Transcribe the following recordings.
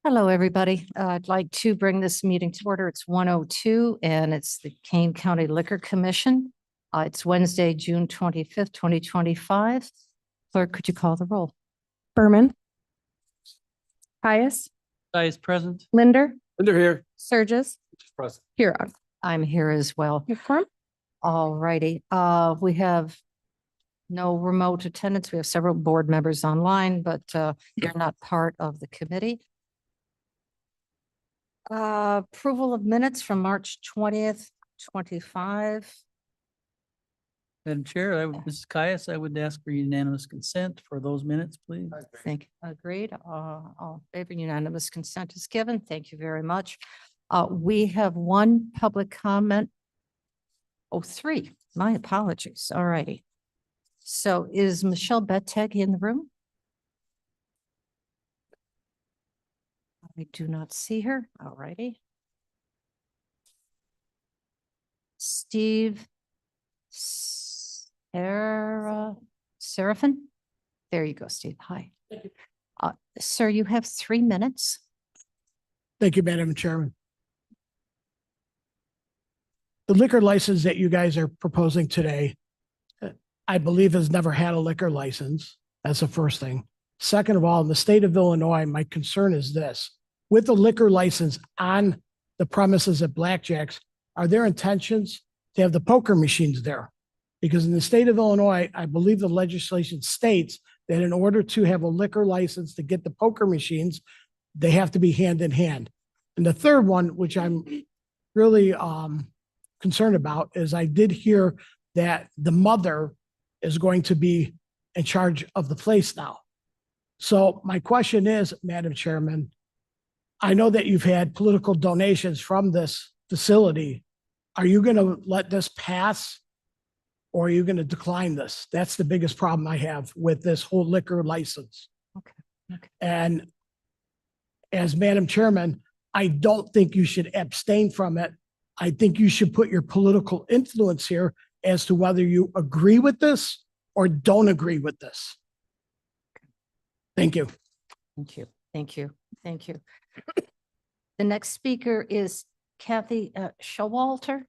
Hello, everybody. I'd like to bring this meeting to order. It's 1:02 and it's the Kane County Liquor Commission. It's Wednesday, June 25th, 2025. Clerk, could you call the roll? Berman. Pius, Is present. Linder, Linder here. Surges, Present. Huron. I'm here as well. Quorum? All righty. We have no remote attendance. We have several board members online, but they're not part of the committee. Approval of minutes from March 20th, 25. Madam Chair, Mrs. Caius, I would ask for unanimous consent for those minutes, please. Agreed. All in favor, unanimous consent is given. Thank you very much. We have one public comment. Oh, three. My apologies. All righty. So is Michelle Betteg in the room? I do not see her. All righty. Steve Seraphin? There you go, Steve. Hi. Sir, you have 3 minutes. Thank you, Madam Chairman. The liquor license that you guys are proposing today, I believe has never had a liquor license. That's the first thing. Second of all, in the state of Illinois, my concern is this. With the liquor license on the premises at Blackjack's, are there intentions to have the poker machines there? Because in the state of Illinois, I believe the legislation states that in order to have a liquor license to get the poker machines, they have to be hand in hand. And the third one, which I'm really concerned about, is I did hear that the mother is going to be in charge of the place now. So my question is, Madam Chairman, I know that you've had political donations from this facility. Are you going to let this pass or are you going to decline this? That's the biggest problem I have with this whole liquor license. Okay. And as Madam Chairman, I don't think you should abstain from it. I think you should put your political influence here as to whether you agree with this or don't agree with this. Thank you. Thank you. Thank you. Thank you. The next speaker is Kathy Showalter.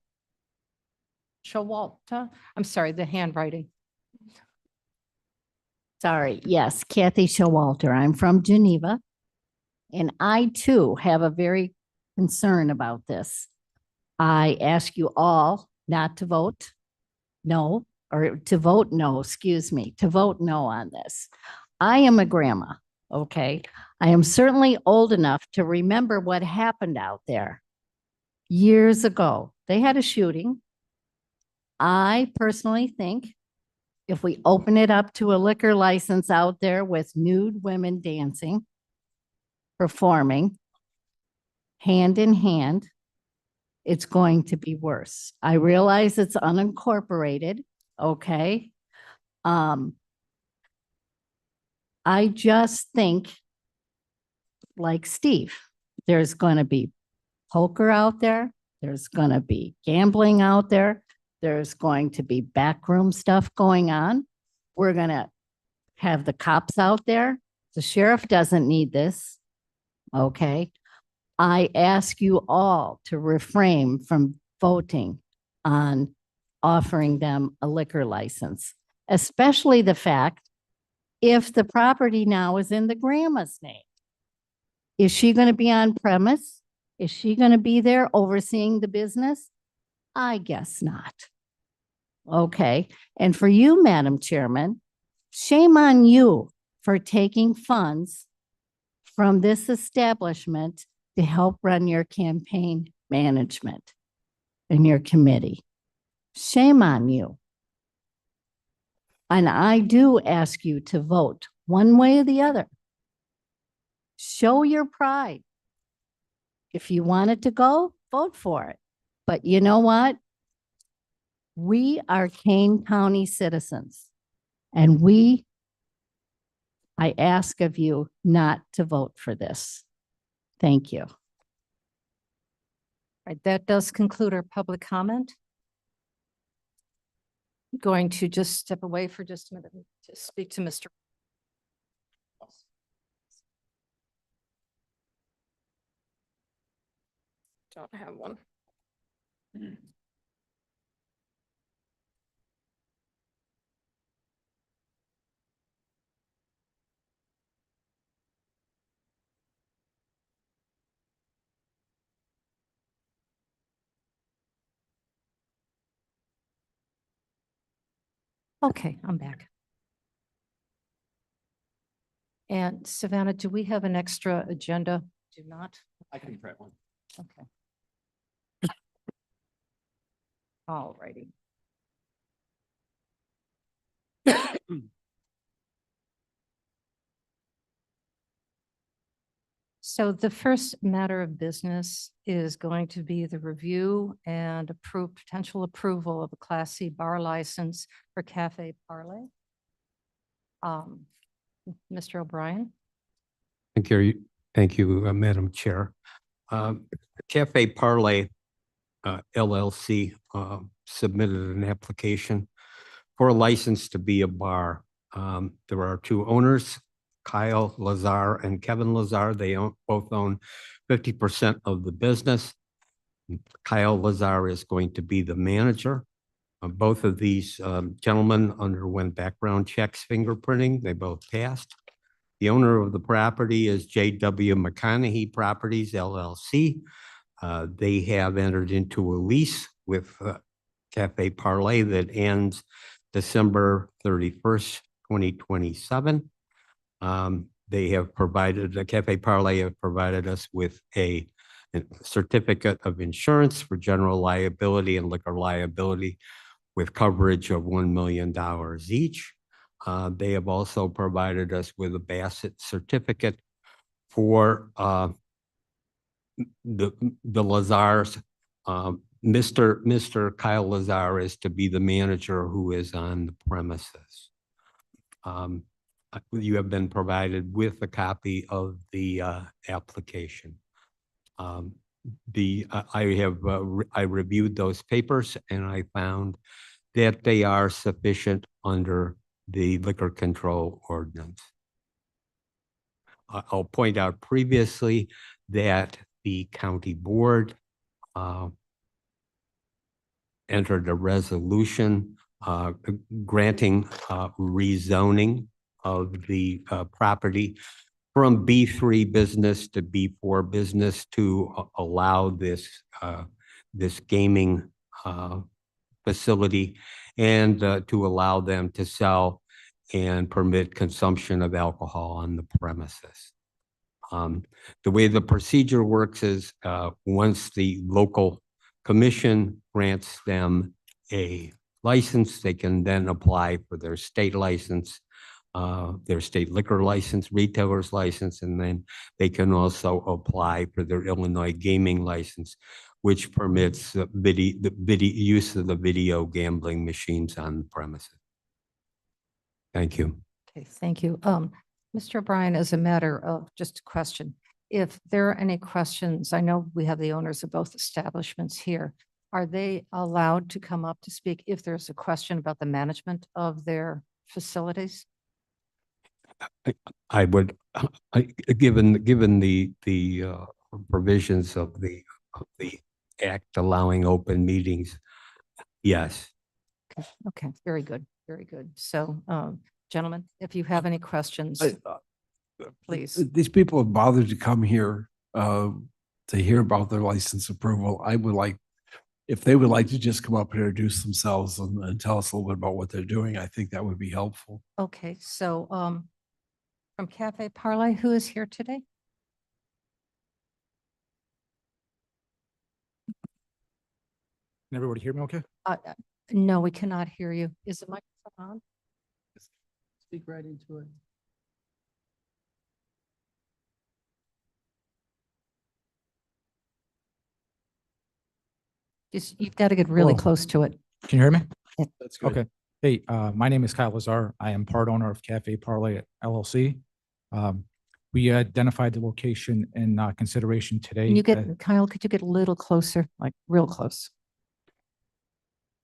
Showalter. I'm sorry, the handwriting. Sorry, yes, Kathy Showalter. I'm from Geneva. And I too have a very concern about this. I ask you all not to vote no, or to vote no, excuse me, to vote no on this. I am a grandma, okay? I am certainly old enough to remember what happened out there years ago. They had a shooting. I personally think if we open it up to a liquor license out there with nude women dancing, performing, hand in hand, it's going to be worse. I realize it's unincorporated, okay? I just think, like Steve, there's going to be poker out there. There's going to be gambling out there. There's going to be backroom stuff going on. We're going to have the cops out there. The sheriff doesn't need this, okay? I ask you all to refrain from voting on offering them a liquor license, especially the fact if the property now is in the grandma's name. Is she going to be on premise? Is she going to be there overseeing the business? I guess not. Okay. And for you, Madam Chairman, shame on you for taking funds from this establishment to help run your campaign management and your committee. Shame on you. And I do ask you to vote one way or the other. Show your pride. If you want it to go, vote for it. But you know what? We are Kane County citizens, and I ask of you not to vote for this. Thank you. All right, that does conclude our public comment. I'm going to just step away for just a minute to speak to Mr. Don't have one. Okay, I'm back. And Savannah, do we have an extra agenda? Do not? I can print one. Okay. All righty. So the first matter of business is going to be the review and potential approval of a Class C bar license for Cafe Parlay. Mr. O'Brien? Thank you, Madam Chair. Cafe Parlay LLC submitted an application for a license to be a bar. There are two owners, Kyle Lazar and Kevin Lazar. They both own 50% of the business. Kyle Lazar is going to be the manager. Both of these gentlemen underwent background checks, fingerprinting. They both passed. The owner of the property is J.W. McConaughey Properties LLC. They have entered into a lease with Cafe Parlay that ends December 31st, 2027. They have provided, Cafe Parlay have provided us with a certificate of insurance for general liability and liquor liability with coverage of $1 million each. They have also provided us with a Bassett certificate for the Lazars. Mr. Kyle Lazar is to be the manager who is on the premises. You have been provided with a copy of the application. I reviewed those papers and I found that they are sufficient under the liquor control ordinance. I'll point out previously that the county board entered a resolution granting rezoning of the property from B3 business to B4 business to allow this gaming facility and to allow them to sell and permit consumption of alcohol on the premises. The way the procedure works is once the local commission grants them a license, they can then apply for their state license, their state liquor license, retailer's license, and then they can also apply for their Illinois gaming license, which permits the use of the video gambling machines on the premises. Thank you. Okay, thank you. Mr. O'Brien, as a matter of just a question, if there are any questions, I know we have the owners of both establishments here. Are they allowed to come up to speak if there's a question about the management of their facilities? I would, given the provisions of the act allowing open meetings, yes. Okay, very good, very good. So, gentlemen, if you have any questions, please. These people have bothered to come here to hear about their license approval. I would like, if they would like to just come up and introduce themselves and tell us a little bit about what they're doing, I think that would be helpful. Okay, so from Cafe Parlay, who is here today? Can everybody hear me okay? No, we cannot hear you. Is the microphone on? Speak right into it. You've got to get really Hello. close to it. Can you hear me? That's good. Okay. Hey, my name is Kyle Lazar. I am part owner of Cafe Parlay LLC. We identified the location in consideration today. Can you get, Kyle, could you get a little closer, like real close?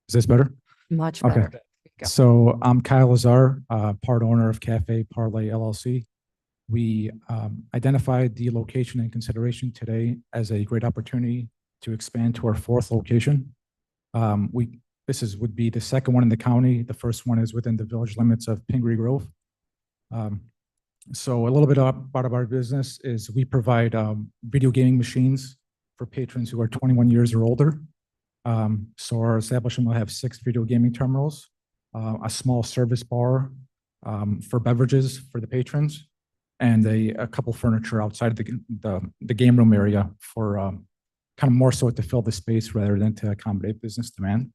Is this better? Much Okay. better. There you go. So I'm Kyle Lazar, part owner of Cafe Parlay LLC. We identified the location in consideration today as a great opportunity to expand to our fourth location. Would be the second one in the county. The first one is within the village limits of Pingree Grove. So a little bit about our business is we provide video gaming machines for patrons who are 21 years or older. So our establishment will have 6 video gaming terminals, a small service bar for beverages for the patrons, and a couple furniture outside of the game room area for kind of more so to fill the space rather than to accommodate business demand.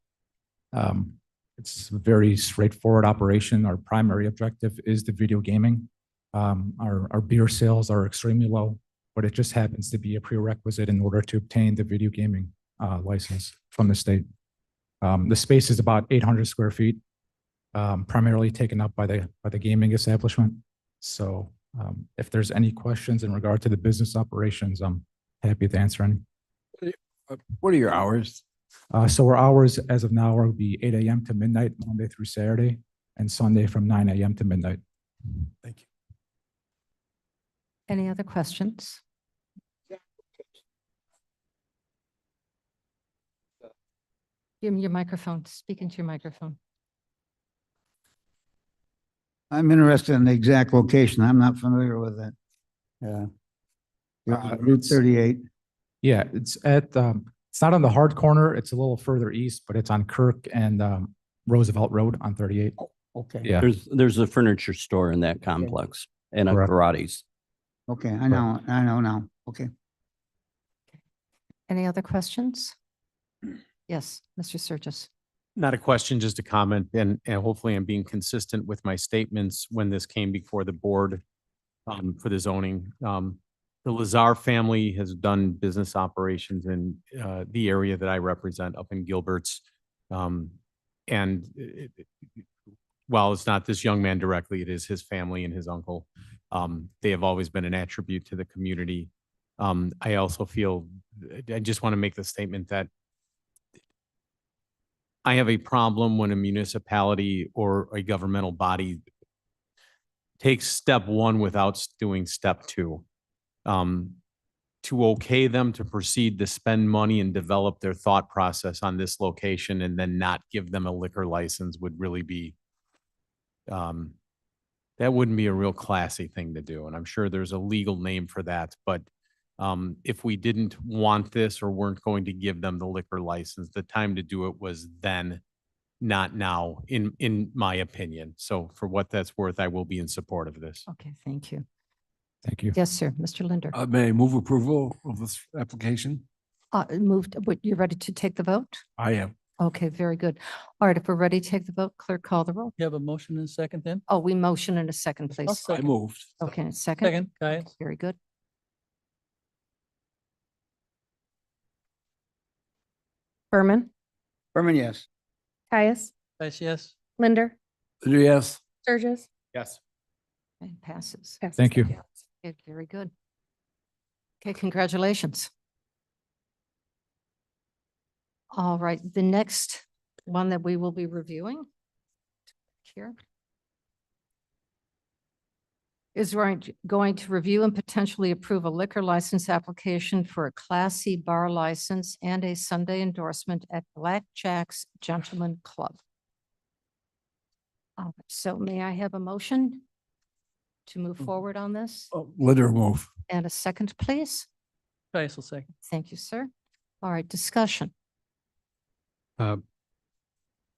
It's a very straightforward operation. Our primary objective is the video gaming. Our beer sales are extremely low, but it just happens to be a prerequisite in order to obtain the video gaming license from the state. The space is about 800 square feet, primarily taken up by the gaming establishment. So if there's any questions in regard to the business operations, I'm happy to answer any. What are your hours? So our hours as of now will be 8 a.m. to midnight, Monday through Saturday, and Sunday from 9 a.m. to midnight. Thank you. Any other questions? Give me your microphone. Speak into your microphone. I'm interested in the exact location. I'm not familiar with it. Yeah. Route 38. Yeah, it's it's not on the hard corner. It's a little further east, but it's on Kirk and Roosevelt Road on 38. Okay. Yeah. There's a furniture store in that complex and a Correct. Pilates. Okay, I know now. Okay. Any other questions? Yes, Mr. Surges. Not a question, just a comment, and hopefully I'm being consistent with my statements when this came before the board for the zoning. The Lazar family has done business operations in the area that I represent up in Gilbert's. While it's not this young man directly, it is his family and his uncle. They have always been an attribute to the community. I also feel, I just want to make the statement that I have a problem when a municipality or a governmental body takes step one without doing step two. To okay them to proceed to spend money and develop their thought process on this location and then not give them a liquor license would really be, that wouldn't be a real classy thing to do. And I'm sure there's a legal name for that, but if we didn't want this or weren't going to give them the liquor license, the time to do it was then, not now, in my opinion. So for what that's worth, I will be in support of this. Okay, thank you. Thank you. Yes, sir. Mr. Linder. May I move approval of this application? Moved, but you're ready to take the vote? I am. Okay, very good. All right, if we're ready to take the vote, clerk call the roll. You have a motion and a second then? Oh, we motion in a second, please. I moved. Okay, and a second. Second, Caius? Very good. Berman, Berman, yes. Caius, Caius, yes. Linder, Yes. Sturgis. Yes. Okay, passes. Passes. Thank you. Okay, very good. Okay, congratulations. All right, the next one that we will be reviewing here is we're going to review and potentially approve a liquor license application for a Class C bar license and a Sunday endorsement at Blackjack's Gentleman Club. So may I have a motion to move forward on this? Litter move. And a second, please? Caius will second. Thank you, sir. All right, discussion.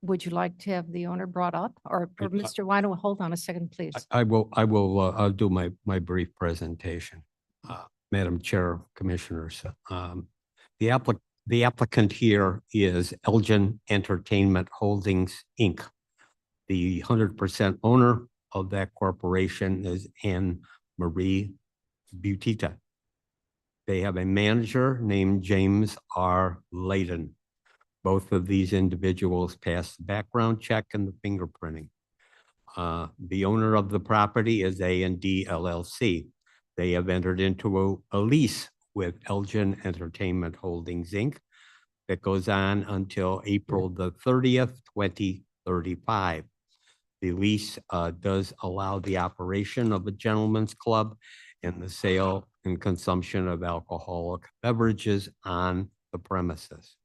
Would you like to have the owner brought up or Mr. Why don't we hold on a second, please? I will, I'll do my brief presentation. Madam Chair, Commissioners, the applicant here is Elgin Entertainment Holdings, Inc. The 100% owner of that corporation is Anne Marie Butita. They have a manager named James R. Layden. Both of these individuals passed the background check and the fingerprinting. The owner of the property is A&D LLC. They have entered into a lease with Elgin Entertainment Holdings, Inc. that goes on until April the 30th, 2035. The lease does allow the operation of a gentleman's club and the sale and consumption of alcoholic beverages on the premises.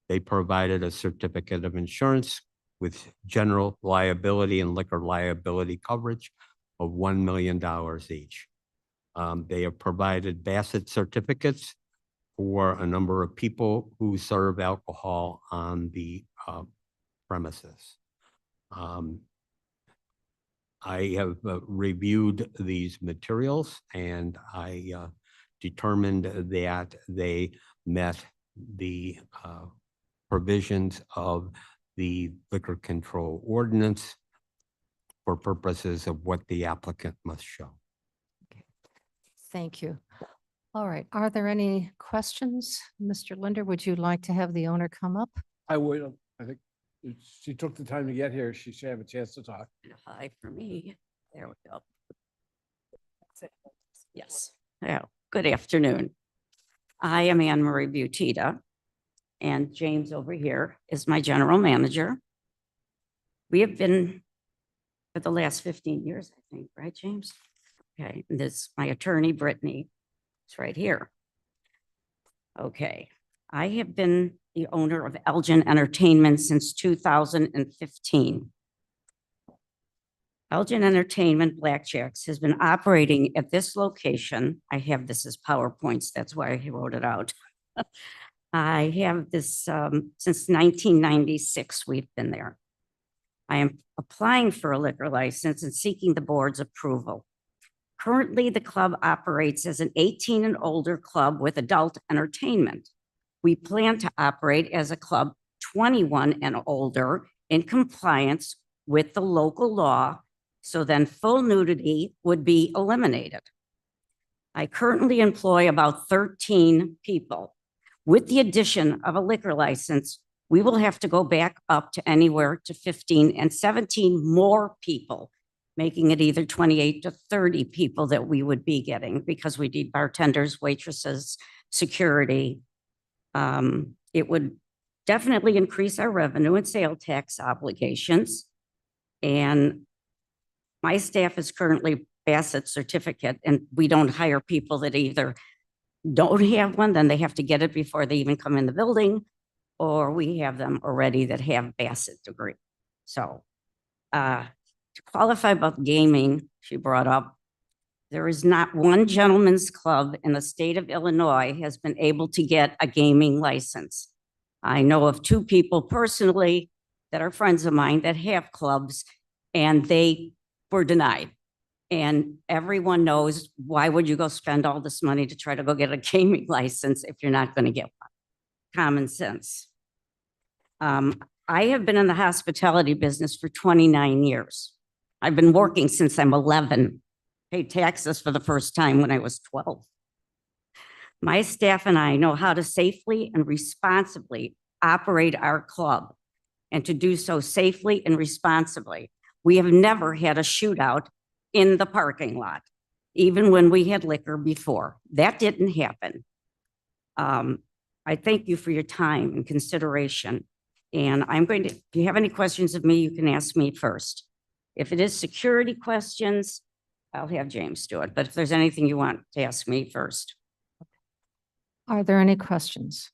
They provided a certificate of insurance with general liability and liquor liability coverage of $1 million each. They have provided Bassett certificates for a number of people who serve alcohol on the premises. I have reviewed these materials and I determined that they met the provisions of the liquor control ordinance for purposes of what the applicant must show. Thank you. All right. Are there any questions? Mr. Linder, would you like to have the owner come up? I would, I think if she took the time to get here. She should have a chance to talk. Hi for me. There we go. Yes. Yeah. Good afternoon. I am Anne Marie Butita, and James over here is my general manager. We have been for the last 15 years, I think, right, James? Okay. And this, my attorney, Brittany, is right here. Okay. I have been the owner of Elgin Entertainment since 2015. Elgin Entertainment Blackjacks has been operating at this location. I have this as PowerPoints. That's why I wrote it out. I have this since 1996. We've been there. I am applying for a liquor license and seeking the board's approval. Currently, the club operates as an 18 and older club with adult entertainment. We plan to operate as a club 21 and older in compliance with the local law, so then full nudity would be eliminated. I currently employ about 13 people. With the addition of a liquor license, we will have to go back up to anywhere to 15 and 17 more people, making it either 28 to 30 people that we would be getting because we need bartenders, waitresses, security. It would definitely increase our revenue and sale tax obligations. And my staff is currently Bassett certificate, and we don't hire people that either don't have one, then they have to get it before they even come in the building, or we have them already that have Bassett degree. So to qualify about gaming, she brought up, there is not one gentleman's club in the state of Illinois has been able to get a gaming license. I know of 2 people personally that are friends of mine that have clubs, and they were denied. And everyone knows, why would you go spend all this money to try to go get a gaming license if you're not going to get one? Common sense. I have been in the hospitality business for 29 years. I've been working since I'm 11. Paid taxes for the first time when I was 12. My staff and I know how to safely and responsibly operate our club, and to do so safely and responsibly. We have never had a shootout in the parking lot, even when we had liquor before. That didn't happen. I thank you for your time and consideration. And I'm going to, if you have any questions of me, you can ask me first. If it is security questions, I'll have James do it. But if there's anything you want to ask me first. Are there any questions?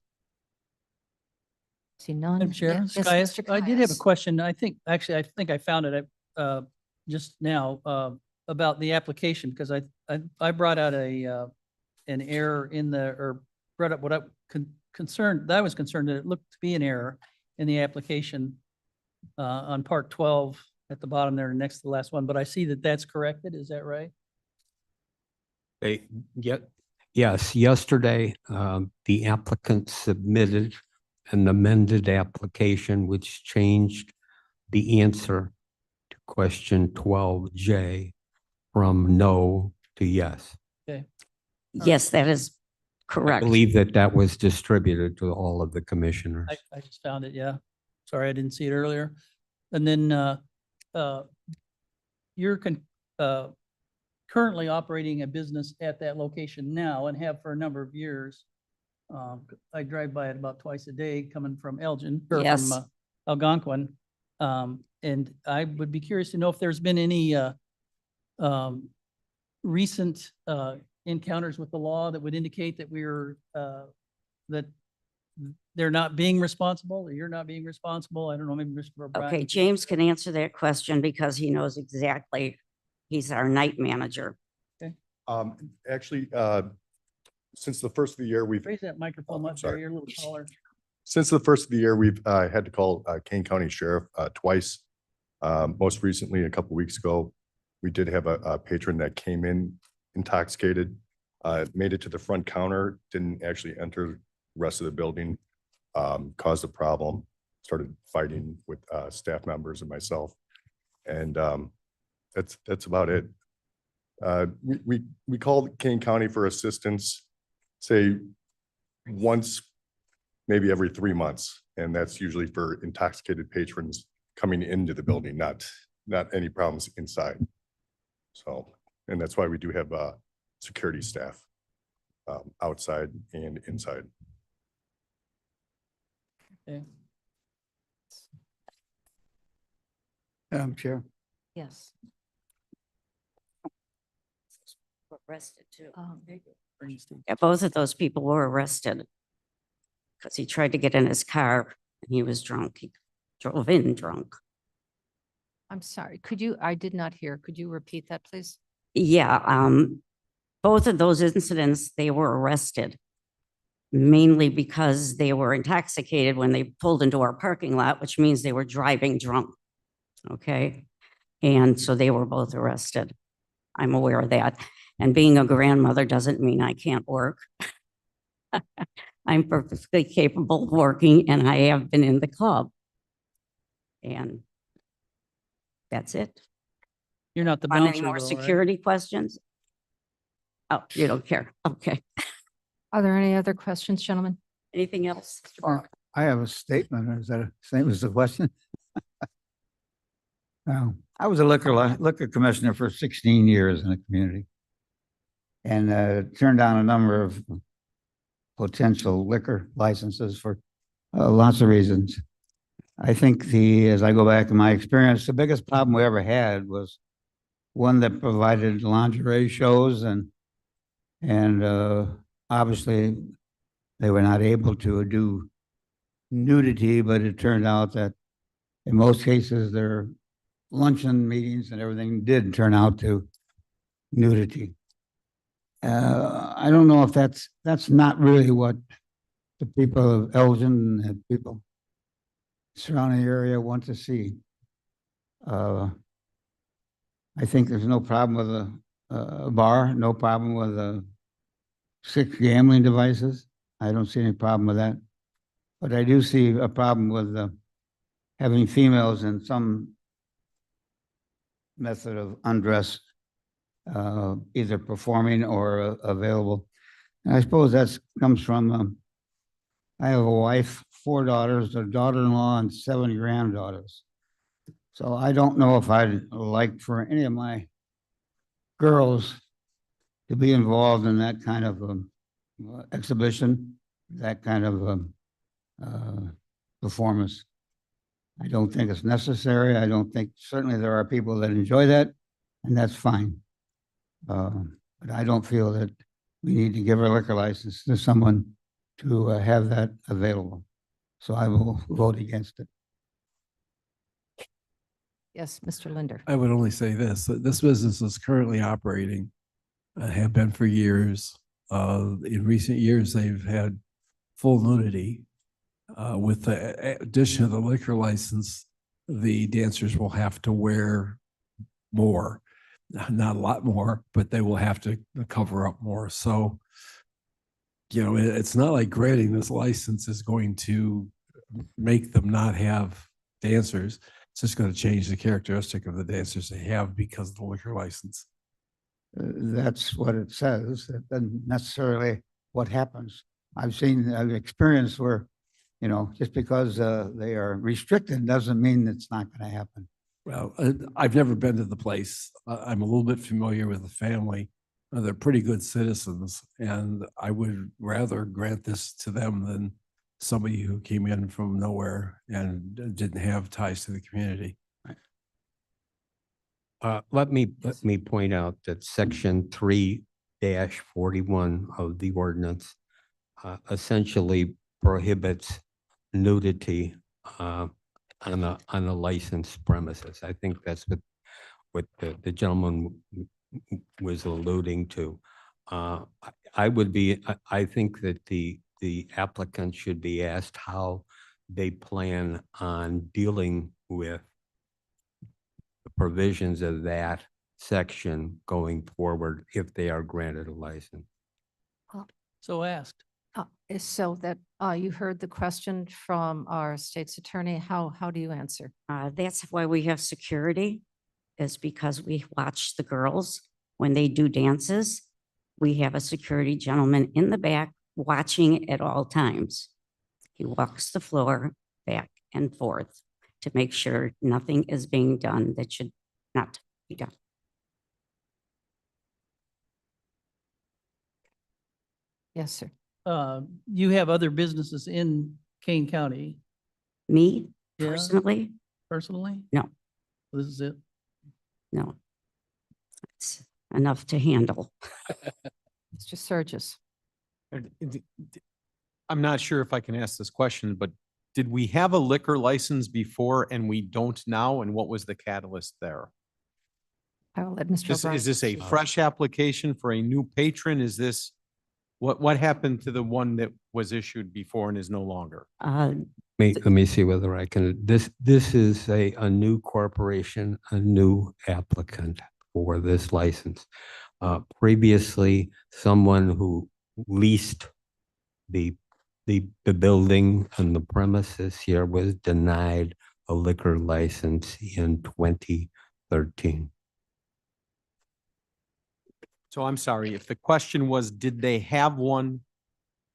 See none? Madam Chair, Yes, Caius, Mr. I did have a Caius. question. I think I found it just now about the application, because I brought out an error in the, or brought up what I concerned, that I was concerned that it looked to be an error in the application on part 12 at the bottom there, next to the last one, but I see that that's corrected. Is that right? Yes, yesterday, the applicant submitted an amended application which changed the answer to question 12J from no to yes. Okay. Yes, that is I correct. believe that was distributed to all of the commissioners. I just found it, yeah. Sorry, I didn't see it earlier. And then you're currently operating a business at that location now and have for a number of years. I drive by it about twice a day coming from Elgin or Yes. from Algonquin. And I would be curious to know if there's been any recent encounters with the law that would indicate that we're that they're not being responsible or you're not being responsible? I don't know, maybe Mr. O'Brien. Okay, James can answer that question because he knows exactly. He's our night manager. Actually, since the first of the year, we've, Raise that microphone up there. sorry. You're a little taller. since the first of the year, we've had to call Kane County Sheriff twice. Most recently, a couple weeks ago, we did have a patron that came in intoxicated, made it to the front counter, didn't actually enter the rest of the building, caused a problem, started fighting with staff members and myself. And that's about it. We called Kane County for assistance, say once, maybe every 3 months. And that's usually for intoxicated patrons coming into the building, not any problems inside. So, and that's why we do have security staff outside and inside. Okay. Chair. Yes. Arrested too. Bernstein. Yeah, both of those people were arrested because he tried to get in his car and he was drunk. He drove in drunk. I'm sorry. I did not hear. Could you repeat that, please? Yeah, both of those incidents, they were arrested mainly because they were intoxicated when they pulled into our parking lot, which means they were driving drunk. Okay. And so they were both arrested. I'm aware of that. And being a grandmother doesn't mean I can't work. I'm perfectly capable of working and I have been in the club. And that's it. You're not the Want bouncer any more though, right? security questions? Oh, you don't care. Okay. Are there any other questions, gentlemen? Anything else? I have a statement. Is that the same as the question? I was a liquor commissioner for 16 years in the community. And turned down a number of potential liquor licenses for lots of reasons. I think as I go back in my experience, the biggest problem we ever had was one that provided lingerie shows and obviously they were not able to do nudity, but it turned out that in most cases their luncheon meetings and everything did turn out to nudity. I don't know if that's not really what the people of Elgin and people surrounding the area want to see. I think there's no problem with a bar, no problem with 6 gambling devices. I don't see any problem with that. But I do see a problem with having females in some method of undress, either performing or available. And I suppose that comes from, I have a wife, 4 daughters, a daughter-in-law, and 7 granddaughters. So I don't know if I'd like for any of my girls to be involved in that kind of exhibition, that kind of performance. I don't think it's necessary. I don't think, certainly there are people that enjoy that, and that's fine. But I don't feel that we need to give a liquor license to someone to have that available. So I will vote against it. Yes, Mr. Linder. I would only say this, that this business is currently operating, have been for years. In recent years, they've had full nudity. With the addition of the liquor license, the dancers will have to wear more, not a lot more, but they will have to cover up more. So, you know, it's not like granting this license is going to make them not have dancers. It's just going to change the characteristic of the dancers they have because of the liquor license. That's what it says. That doesn't necessarily what happens. I've experienced where, you know, just because they are restricted doesn't mean it's not going to happen. Well, I've never been to the place. I'm a little bit familiar with the family. They're pretty good citizens, and I would rather grant this to them than somebody who came in from nowhere and didn't have ties to the community. Let me point out that section 3-41 of the ordinance essentially prohibits nudity on a licensed premises. I think that's what the gentleman was alluding to. I think that the applicant should be asked how they plan on dealing with the provisions of that section going forward if they are granted a license. So asked. So that, you heard the question from our state's attorney. How do you answer? That's why we have security, is because we watch the girls when they do dances. We have a security gentleman in the back watching at all times. He walks the floor back and forth to make sure nothing is being done that should not be done. Yes, sir. You have other businesses in Kane County Me Yeah. personally, personally? No. This is it? no. It's enough to handle. Mr. Surges. I'm not sure if I can ask this question, but did we have a liquor license before and we don't now? And what was the catalyst there? I will let Mr. Is O'Brien. this a fresh application for a new patron? Is this, what happened to the one that was issued before and is no longer? Let me see whether I can, this is a new corporation, a new applicant for this license. Previously, someone who leased the building and the premises here was denied a liquor license in 2013. So I'm sorry, if the question was, did they have one?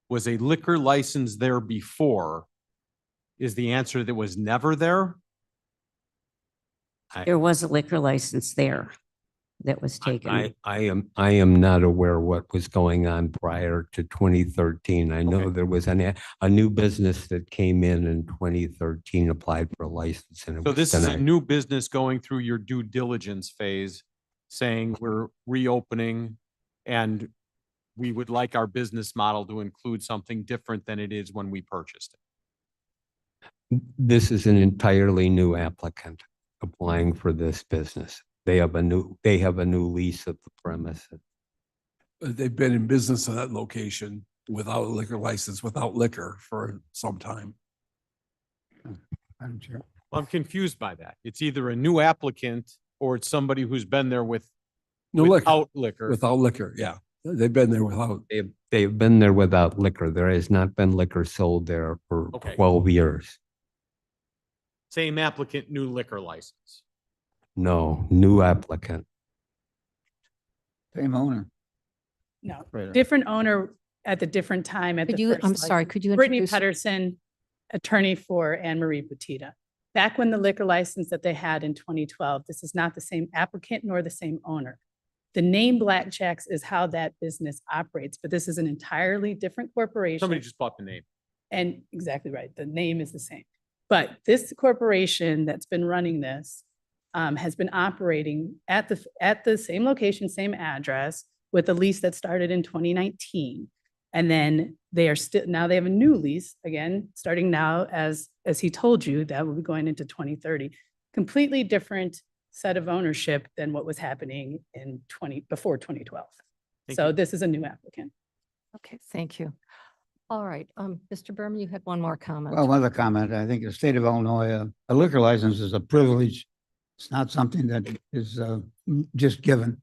Was a liquor license there before? Is the answer that was never there? There was a liquor license there that was taken. I am not aware what was going on prior to 2013. I know Okay. there was a new business that came in 2013, applied for a license and it So was this is a denied. new business going through your due diligence phase, saying we're reopening and we would like our business model to include something different than it is when we purchased it. This is an entirely new applicant applying for this business. They have a new lease of the premises. They've been in business in that location without a liquor license, without liquor for some time. Madam Chair. Well, I'm confused by that. It's either a new applicant or it's somebody who's been there No liquor, without liquor. without liquor, yeah. They've been there without. They've been there without liquor. There has not been liquor sold there for Okay. 12 years. Same applicant, new liquor license. No, new applicant. Same owner. No, Right. different owner at the different time at the Could you, first I'm sorry, license. could you Brittany introduce? Pedersen, attorney for Anne Marie Butita. Back when the liquor license that they had in 2012, this is not the same applicant nor the same owner. The name Blackjacks is how that business operates, but this is an entirely different corporation. Somebody just bought the name. And exactly right, the name is the same. But this corporation that's been running this has been operating at the same location, same address with a lease that started in 2019. And then they are still, now they have a new lease, again, starting now as he told you, that will be going into 2030. Completely different set of ownership than what was happening in before 2012. Thank So you. this is a new applicant. Okay, thank you. All right, Mr. Berman, you had one more comment. Well, one other comment. I think the state of Illinois, a liquor license is a privilege. It's not something that is just given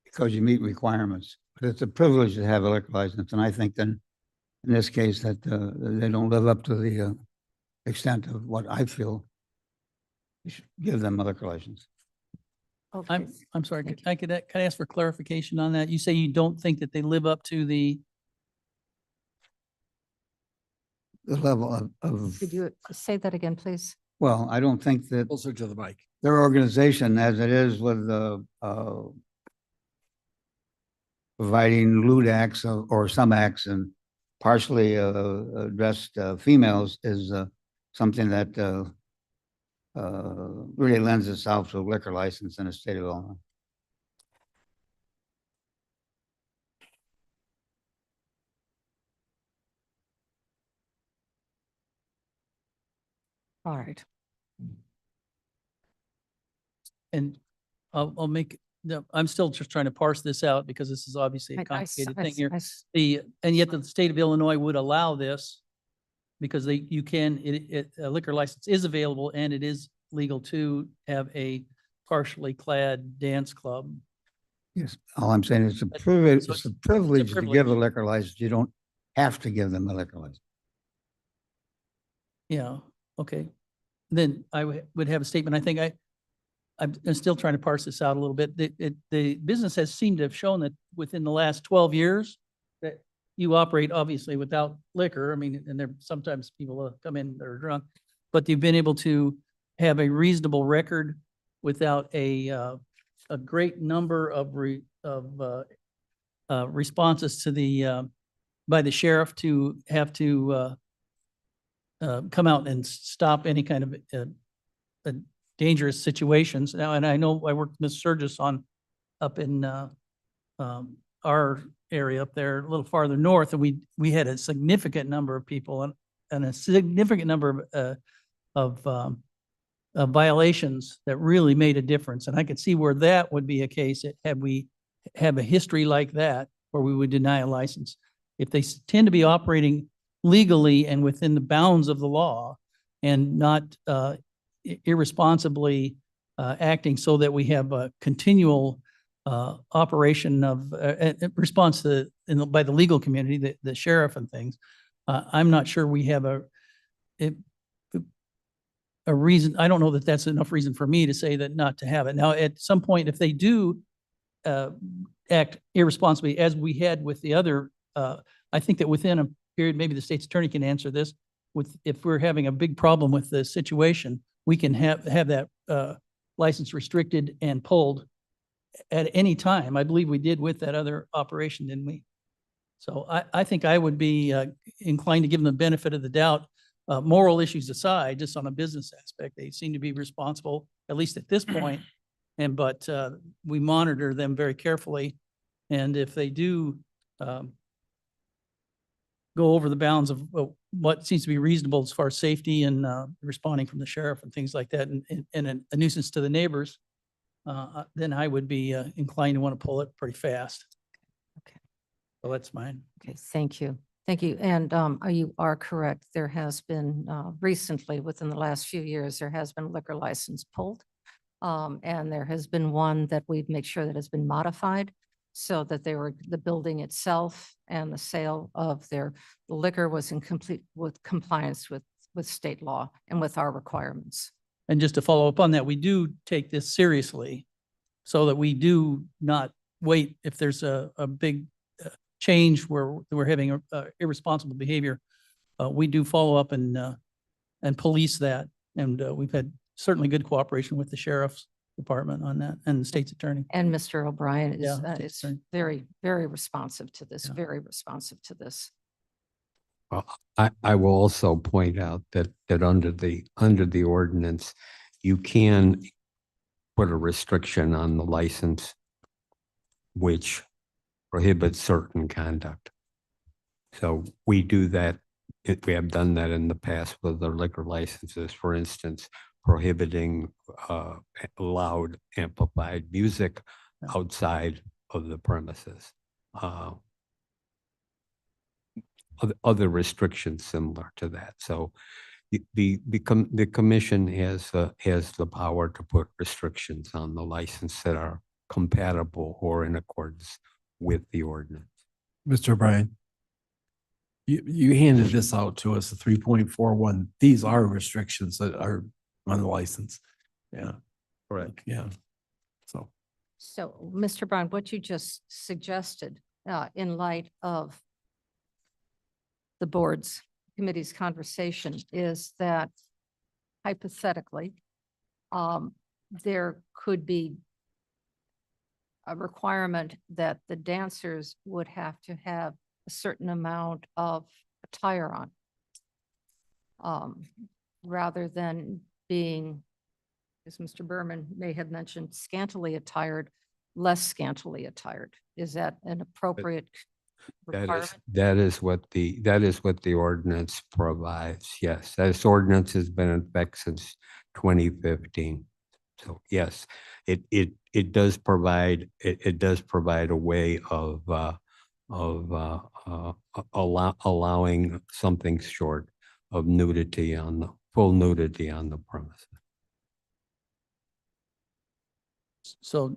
because you meet requirements. But it's a privilege to have a liquor license. And I think then in this case that they don't live up to the extent of what I feel you should give them a liquor license. Okay, I'm sorry, Thank can I ask for clarification on that? You say you don't think that they live up to the, The level of, could you say that again, please? well, I don't think that Closer to the mic. their organization as it is with providing lewd acts or some acts and partially dressed females is something that really lends itself to a liquor license in the state of Illinois. All right. And I'll make, I'm still just trying to parse this out because this is obviously a complicated thing here. And yet the state of Illinois would allow this because you can, a liquor license is available and it is legal to have a partially clad dance club. Yes, all I'm saying is it's a privilege, so it's a privilege to give a privilege. liquor license. You don't have to give them a liquor license. Yeah, okay. Then I would have a statement. I think I'm still trying to parse this out a little bit. The business has seemed to have shown that within the last 12 years that you operate obviously without liquor. I mean, and there sometimes people come in that are drunk, but you've been able to have a reasonable record without a great number of responses to the by the sheriff to have to come out and stop any kind of dangerous situations. Now, and I know I worked with Ms. Surgis up in our area up there, a little farther north, and we had a significant number of people and a significant number of violations that really made a difference. And I could see where that would be a case had we have a history like that where we would deny a license. If they tend to be operating legally and within the bounds of the law and not irresponsibly acting so that we have a continual operation of response to by the legal community, the sheriff and things, I'm not sure we have a reason. I don't know that that's enough reason for me to say that not to have it. Now, at some point, if they do act irresponsibly, as we had with the other, I think that within a period, maybe the state's attorney can answer this, if we're having a big problem with the situation, we can have that license restricted and pulled at any time. I believe we did with that other operation, didn't we? So I think I would be inclined to give them the benefit of the doubt, moral issues aside, just on a business aspect. They seem to be responsible, at least at this point. But we monitor them very carefully. And if they do go over the bounds of what seems to be reasonable as far as safety and responding from the sheriff and things like that, and a nuisance to the neighbors, then I would be inclined to want to pull it pretty fast. Okay. So that's mine. Okay, thank you. Thank you. And you are correct. There has been recently, within the last few years, there has been a liquor license pulled. And there has been one that we've made sure that has been modified so that the building itself and the sale of their liquor was in complete with compliance with state law and with our requirements. And just to follow up on that, we do take this seriously so that we do not wait if there's a big change where we're having irresponsible behavior. We do follow up and police that. And we've had certainly good cooperation with the sheriff's department on that and the state's attorney. And Mr. O'Brien is, Yeah, is attorney. very, very responsive to this, Yeah. very responsive to this. Well, I will also point out that under the ordinance, you can put a restriction on the license which prohibits certain conduct. So we do that. We have done that in the past with the liquor licenses, for instance, prohibiting loud amplified music outside of the premises. Other restrictions similar to that. So the commission has the power to put restrictions on the license that are compatible or in accordance with the ordinance. Mr. O'Brien, you handed this out to us, a 3.41. These are restrictions that are on the license. Yeah. Correct. Yeah. So. So, Mr. Brown, what you just suggested in light of the board's committee's conversation is that hypothetically, there could be a requirement that the dancers would have to have a certain amount of attire on, rather than being, as Mr. Berman may have mentioned, scantily attired, less scantily attired. Is that an appropriate requirement? That is what the ordinance provides. Yes, this ordinance has been in effect since 2015. So yes, it does provide, it does provide a way of allowing something short of nudity on the, full nudity on the premises. So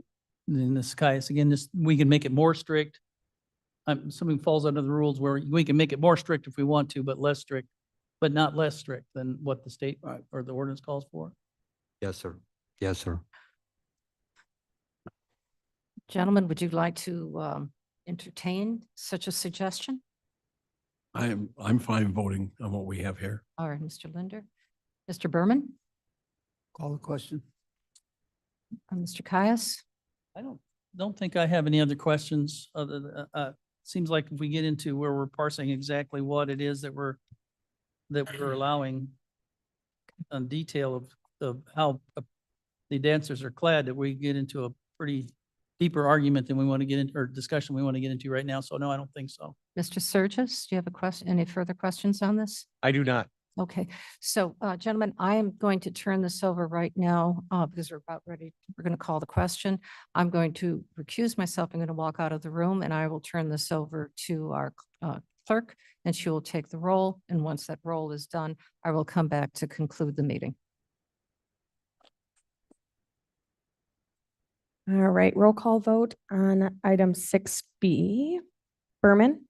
then this Caius, again, this, we can make it more strict. Something falls under the rules where we can make it more strict if we want to, but less strict, but not less strict than what the state or the ordinance calls for. Yes, sir. Yes, sir. Gentlemen, would you like to entertain such a suggestion? I'm fine voting on what we have here. All right, Mr. Linder. Mr. Berman? Call the question. Mr. Caius? I don't think I have any other questions other than, seems like if we get into where we're parsing exactly what it is that we're allowing on detail of how the dancers are clad, that we get into a pretty deeper argument than we want to get into, or discussion we want to get into right now. So no, I don't think so. Mr. Surges, do you have a question, any further questions on this? I do not. Okay, so gentlemen, I am going to turn this over right now because we're about ready. We're going to call the question. I'm going to recuse myself. I'm going to walk out of the room and I will turn this over to our clerk and she will take the roll. And once that roll is done, I will come back to conclude the meeting. All right, roll call vote on item 6B. Berman,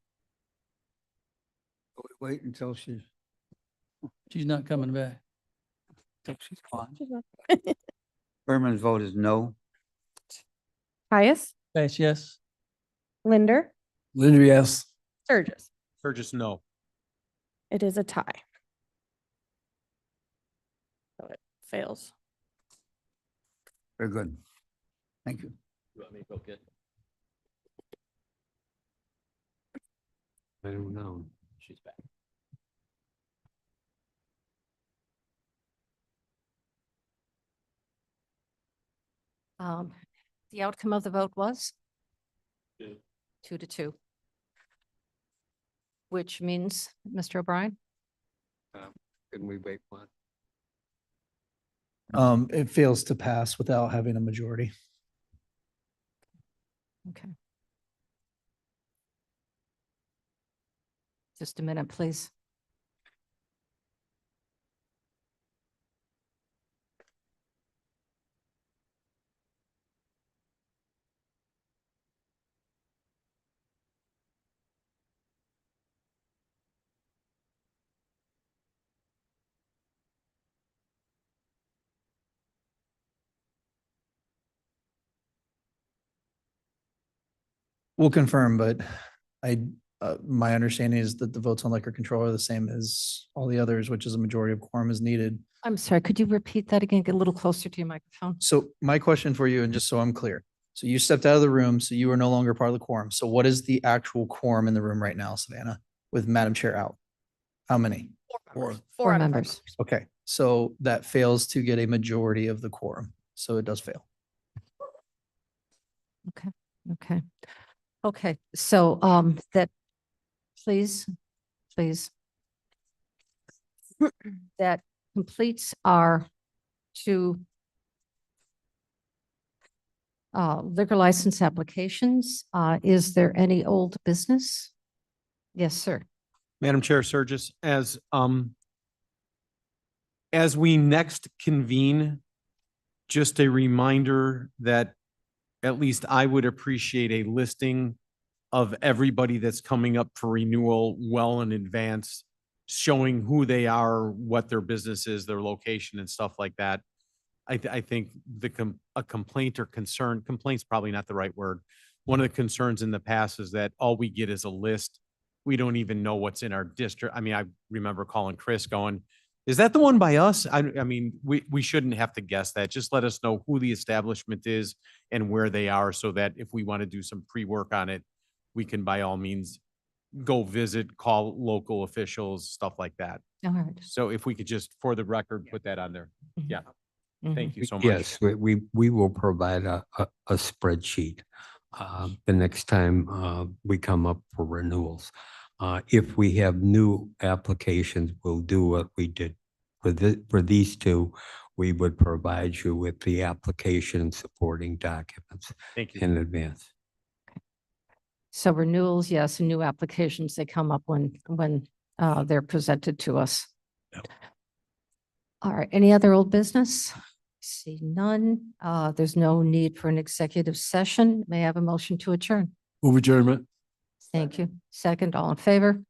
Wait until she's. She's not coming back. She's gone. Berman's vote is no. Caius, Yes, yes. Linder, Linder, yes. Surges. Burgess, no. It is a tie. So it fails. Very good. Thank you. I don't know. She's back. The outcome of the vote was? 2-2. Which means, Mr. O'Brien? Can we wait one? It fails to pass without having a majority. Okay. Just a minute, please. We'll confirm, but my understanding is that the votes on liquor control are the same as all the others, which is a majority of quorum is needed. I'm sorry, could you repeat that again? Get a little closer to your microphone. So my question for you, and just so I'm clear, so you stepped out of the room, so you are no longer part of the quorum. So what is the actual quorum in the room right now, Savannah, with Madam Chair out? How many? Four members. Okay, so that fails to get a majority of the quorum. So it does fail. Okay. Okay, so that, please. That completes our two liquor license applications. Is there any old business? Yes, sir. Madam Chair, Surges, as we next convene, just a reminder that at least I would appreciate a listing of everybody that's coming up for renewal well in advance, showing who they are, what their business is, their location and stuff like that. I think a complaint or concern, complaint's probably not the right word. One of the concerns in the past is that all we get is a list. We don't even know what's in our district. I mean, I remember calling Chris going, is that the one by us? I mean, we shouldn't have to guess that. Just let us know who the establishment is and where they are so that if we want to do some pre-work on it, we can by all means go visit, call local officials, stuff like that. All right. So if we could just, for the record, put that on there. Yeah. Mhm. Thank you so much. Yes, we will provide a spreadsheet the next time we come up for renewals. If we have new applications, we'll do what we did for these two. We would provide you with the application and supporting documents Thank you. in advance. So renewals, yes, and new applications, they come up when they're presented to us. All right, any other old business? See none. There's no need for an executive session. May I have a motion to adjourn? Move adjournment. Thank you. Second, all in favor?